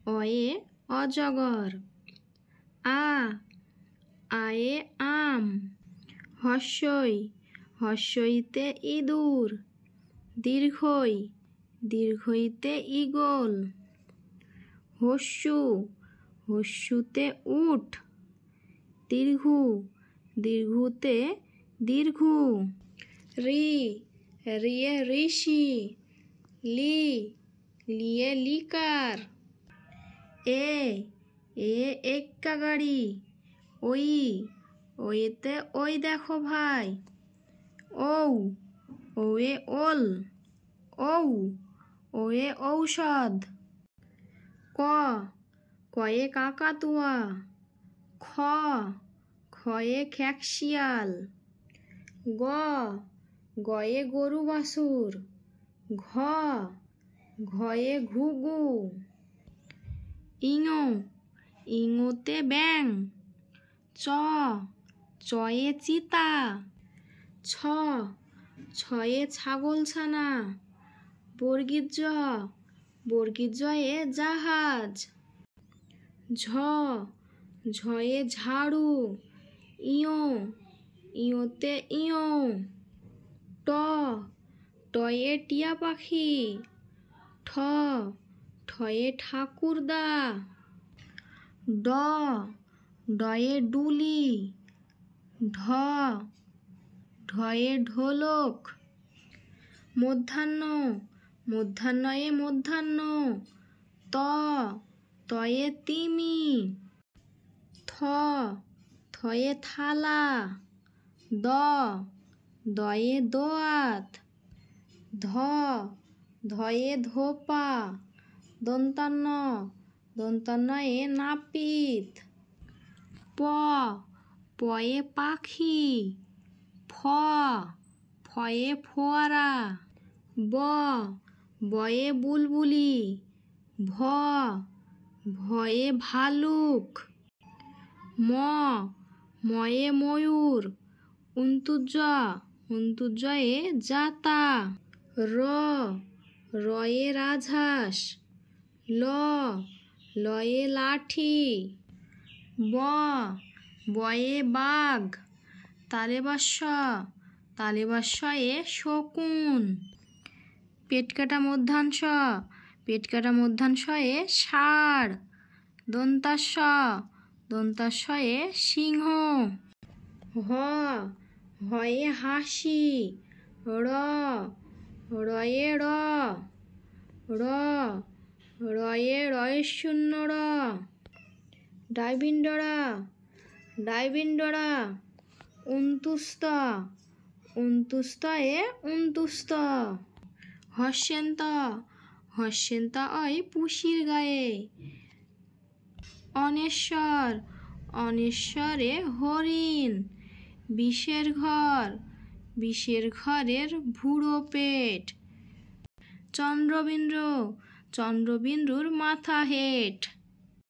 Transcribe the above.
অয়ে অজগর। আয়ে আম। হর্ষই হর্ষইতে ইঁদুর। দীর্ঘইতে ঈগল। হস্যু হস্যুতে উট। দীর্ঘুতে দীর্ঘু। রিয়ে ঋষি। লিয়ে লিকার। এ এক্কা গাড়ি। ওইতে ওই দেখো ভাই। ওয়ে ওল। ওয়ে ঔষধ। কয়ে কাকাতুয়া। খয়ে খেকশিয়াল। গয়ে গরু বাছুর। ঘয়ে ঘুঘু। ইঙোতে ব্যাঙ। চয়ে চিতা। ছয়ে ছাগলছানা। বর্গীর-জয়ে জাহাজ। ঝয়ে ঝাড়ু। ইয়োতে ইয়ো। টয়ে টিয়া পাখি। ঠয়ে ঠাকুরদা। ডয়ে ডুলি। ঢয়ে ঢোলক। মধ্যাহ্নয়ে মধ্যাহ্ন। তয়ে তিমি। থয়ে থালা। দয়ে দোয়াত। ধয়ে ধোপা। দন্তান্নয়ে নাপিত। পয়ে পাখি। ফয়ে ফোয়ারা। বয়ে বুলবুলি। ভয়ে ভালুক। ময়ে ময়ূর। অন্তুজয়ে জাতা। রয়ে রাজহাঁস। লয়ে লাঠি। বয়ে বাঘ। তালেবাস্যয়ে শকুন। পেটকাটা মধ্যাংশয়ে ষাঁড়। দন্তাস্যয়ে সিংহ। হয়ে হাসি। রয়ে রয়ে রয়শূন্য র। ডাইবিন্ডরা। অন্তুস্তয়ে অন্তুস্ত। হস্যেন্তয় পুষির গায়ে। অনেশ্বরে হরিণ। বিষের ঘরের ভুড়ো পেট। চন্দ্রবিন্দুর মাথা হেট।